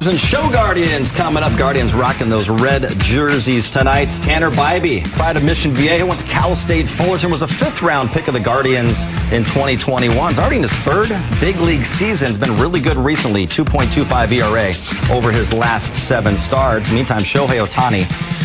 And Show Guardians coming up. Guardians rocking those red jerseys tonight. Tanner Bybee, pride of Mission Viejo, went to Cal State Fullerton, was a fifth-round pick of the Guardians in 2021. He's already in his third big league season. He's been really good recently, 2.25 ERA over his last 7 starts. Meantime, Shohei Ohtani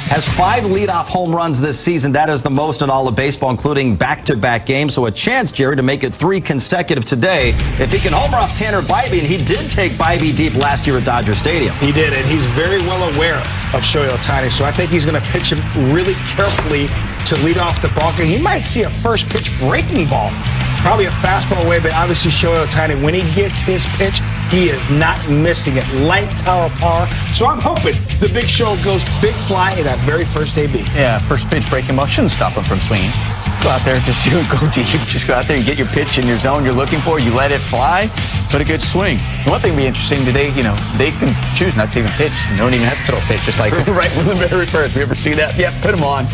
has 5 leadoff home runs this season. That is the most in all of baseball, including back-to-back games. So a chance, Jerry, to make it 3 consecutive today. If he can homer off Tanner Bybee, and he did take Bybee deep last year at Dodger Stadium. He did, and he's very well aware of Shohei Ohtani. So I think he's going to pitch him really carefully to lead off the ball. He might see a first pitch breaking ball. Probably a fastball away, but obviously Shohei Ohtani, when he gets his pitch, he is not missing it. Light tower power. So I'm hoping the big show goes big fly in that very first AB. Yeah, first pitch breaking ball shouldn't stop him from swinging. Go out there, just go deep. Just go out there and get your pitch in your zone you're looking for. You let it fly, put a good swing. And one thing will be interesting today, they can choose not to even pitch. You don't even have to throw a pitch, just like right from the very first. We ever see that? Yep, put them on.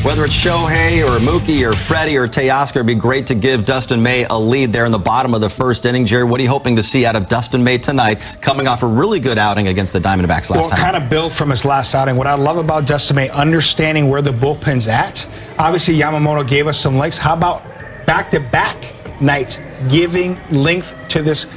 Whether it's Shohei or Mookie or Freddie or Teoscar, it'd be great to give Dustin May a lead there in the bottom of the first inning. Jerry, what are you hoping to see out of Dustin May tonight, coming off a really good outing against the Diamondbacks last time? Kind of build from his last outing. What I love about Dustin May, understanding where the bullpen's at. Obviously, Yamamoto gave us some lengths. How about back-to-back nights, giving length to this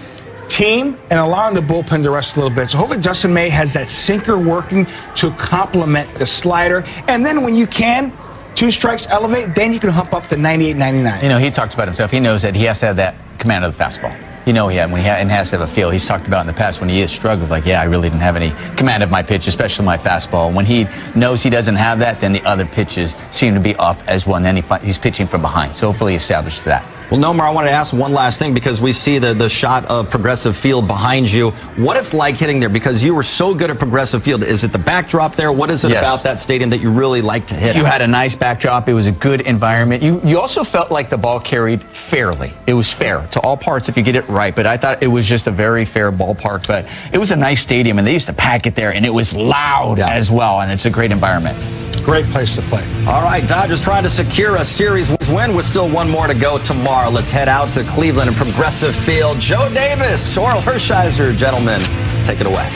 team and allowing the bullpen to rest a little bit? So hopefully Dustin May has that sinker working to complement the slider. And then when you can, 2 strikes elevate, then you can hump up to 98, 99. He talks about himself. He knows that he has to have that command of the fastball. And has to have a feel. He's talked about in the past when he has struggled, like, I really didn't have any command of my pitch, especially my fastball. When he knows he doesn't have that, then the other pitches seem to be off as well. And then he's pitching from behind. So hopefully he established that. Well, Nomar, I want to ask one last thing because we see the shot of Progressive Field behind you. What it's like hitting there, because you were so good at Progressive Field. Is it the backdrop there? What is it about that stadium that you really like to hit? You had a nice backdrop. It was a good environment. You also felt like the ball carried fairly. It was fair to all parts if you get it right. But I thought it was just a very fair ballpark. But it was a nice stadium, and they used to pack it there, and it was loud as well, and it's a great environment. Great place to play. All right, Dodgers trying to secure a series win with still one more to go tomorrow. Let's head out to Cleveland and Progressive Field. Joe Davis, Orel Hershiser, gentlemen, take it away.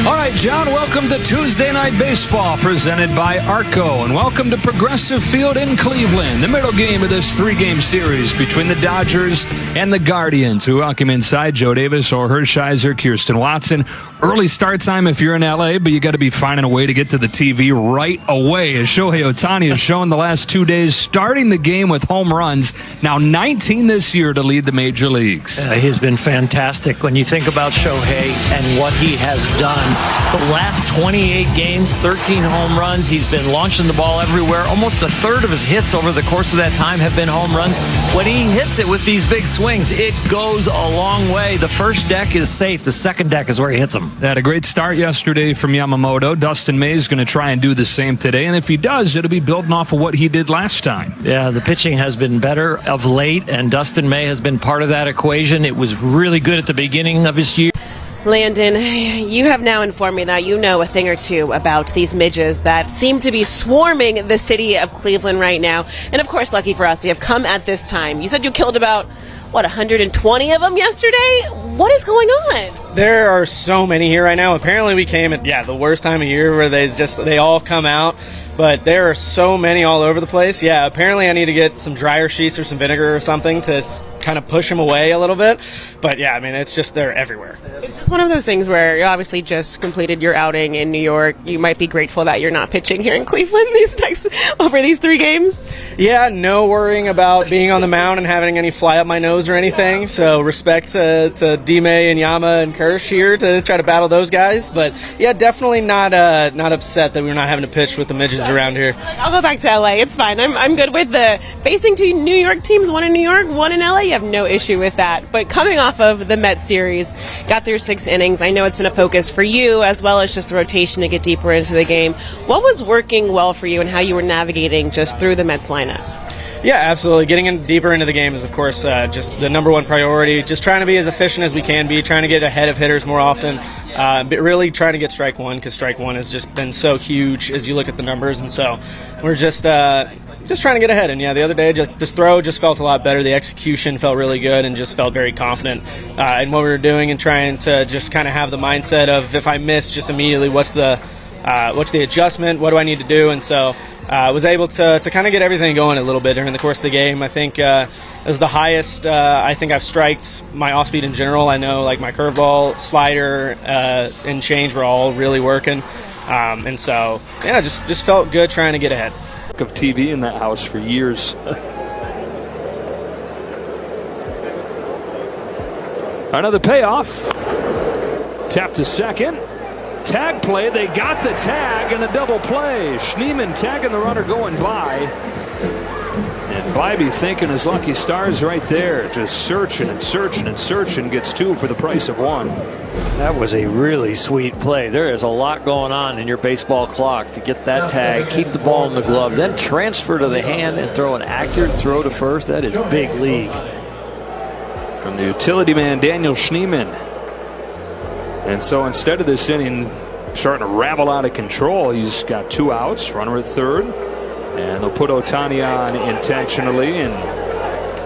All right, John, welcome to Tuesday Night Baseball presented by Arco, and welcome to Progressive Field in Cleveland, the middle game of this 3-game series between the Dodgers and the Guardians. We welcome inside Joe Davis, Orel Hershiser, Kirsten Watson. Early start time if you're in L.A., but you got to be finding a way to get to the TV right away, as Shohei Ohtani has shown the last 2 days, starting the game with home runs, now 19 this year to lead the major leagues. He's been fantastic when you think about Shohei and what he has done. The last 28 games, 13 home runs. He's been launching the ball everywhere. Almost a third of his hits over the course of that time have been home runs. When he hits it with these big swings, it goes a long way. The first deck is safe. The second deck is where he hits them. Had a great start yesterday from Yamamoto. Dustin May is going to try and do the same today, and if he does, it'll be building off of what he did last time. Yeah, the pitching has been better of late, and Dustin May has been part of that equation. It was really good at the beginning of his year. Landon, you have now informed me that you know a thing or two about these midges that seem to be swarming the city of Cleveland right now. And of course, lucky for us, we have come at this time. You said you killed about, 120 of them yesterday? What is going on? There are so many here right now. Apparently we came at, the worst time of year where they all come out. But there are so many all over the place. Yeah, apparently I need to get some dryer sheets or some vinegar or something to kind of push them away a little bit. But yeah, it's just they're everywhere. Is this one of those things where you obviously just completed your outing in New York? You might be grateful that you're not pitching here in Cleveland over these 3 games? Yeah, no worrying about being on the mound and having any fly up my nose or anything. So respect to D-May and Yama and Kirsch here to try to battle those guys. But yeah, definitely not upset that we're not having to pitch with the midges around here. I'll go back to LA. It's fine. I'm good with the facing 2 New York teams, 1 in New York, 1 in LA. You have no issue with that. But coming off of the Mets series, got through 6 innings. I know it's been a focus for you as well as just the rotation to get deeper into the game. What was working well for you and how you were navigating just through the Mets lineup? Yeah, absolutely. Getting deeper into the game is, of course, just the number one priority. Just trying to be as efficient as we can be, trying to get ahead of hitters more often, but really trying to get strike one, because strike one has just been so huge as you look at the numbers. And so we're just trying to get ahead. And, yeah, the other day, this throw just felt a lot better. The execution felt really good and just felt very confident in what we were doing, and trying to just kind of have the mindset of, if I miss, just immediately what's the adjustment, what do I need to do? And so was able to kind of get everything going a little bit during the course of the game. I think it was the highest I think I've striked my off speed in general. I know, like, my curveball, slider, and change were all really working. And so, yeah, just felt good trying to get ahead. Of TV in that house for years. Another payoff. Tap to second. Tag play. They got the tag and a double play. Schneemann tagging the runner going by. And Bybee thinking his lucky stars right there. Just searching and searching and searching. Gets two for the price of one. That was a really sweet play. There is a lot going on in your baseball clock to get that tag, keep the ball in the glove, then transfer to the hand and throw an accurate throw to first. That is big league. From the utility man, Daniel Schneemann. And so instead of this inning starting to ravel out of control, he's got two outs, runner at third. And they'll put Ohtani on intentionally. And,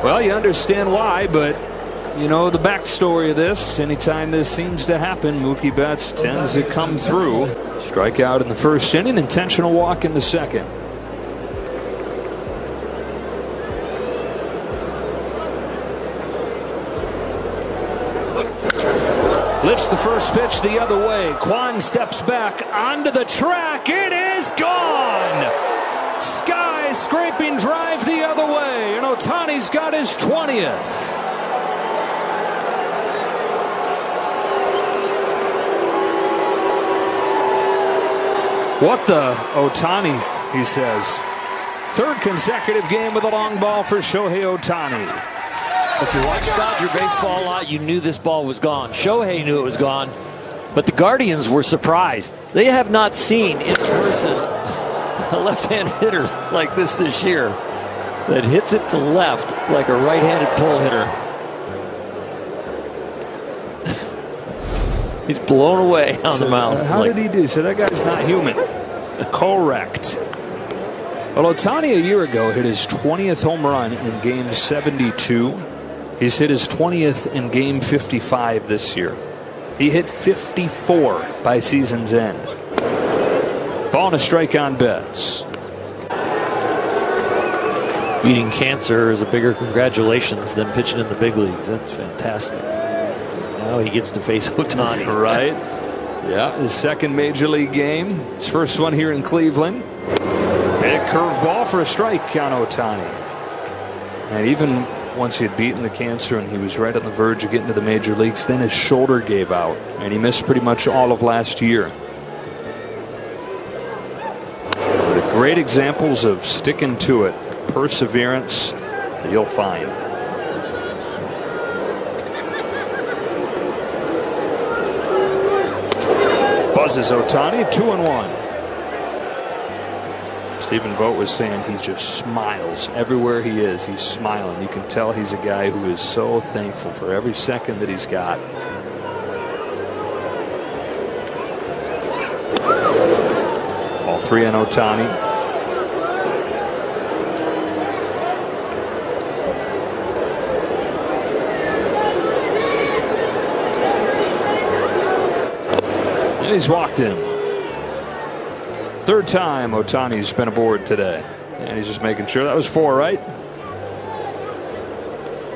well, you understand why, but you know the backstory of this. Anytime this seems to happen, Mookie Betts tends to come through. Strikeout in the first inning, intentional walk in the second. Lifts the first pitch the other way. Kwan steps back onto the track. It is gone! Sky scraping drive the other way, and Ohtani's got his 20th. What the Ohtani, he says. Third consecutive game with a long ball for Shohei Ohtani. If you watched Dodger baseball a lot, you knew this ball was gone. Shohei knew it was gone, but the Guardians were surprised. They have not seen in person a left-hand hitter like this year that hits it to left like a right-handed pull hitter. He's blown away on the mound. How did he do? So that guy's not human. Correct. Well, Ohtani a year ago hit his 20th home run in game 72. He's hit his 20th in game 55 this year. He hit 54 by season's end. Ball and a strike on Betts. Beating cancer is a bigger congratulations than pitching in the big leagues. That's fantastic. Now he gets to face Ohtani. Right. Yeah, his second major league game. His first one here in Cleveland. Big curveball for a strike on Ohtani. And even once he had beaten the cancer and he was right on the verge of getting to the major leagues, then his shoulder gave out. And he missed pretty much all of last year. The great examples of sticking to it, perseverance that you'll find. Buzzes Ohtani, 2-1. Stephen Vogt was saying he just smiles everywhere he is. He's smiling. You can tell he's a guy who is so thankful for every second that he's got. All three on Ohtani. And he's walked in. Third time Ohtani's been aboard today. And he's just making sure. That was 4, right?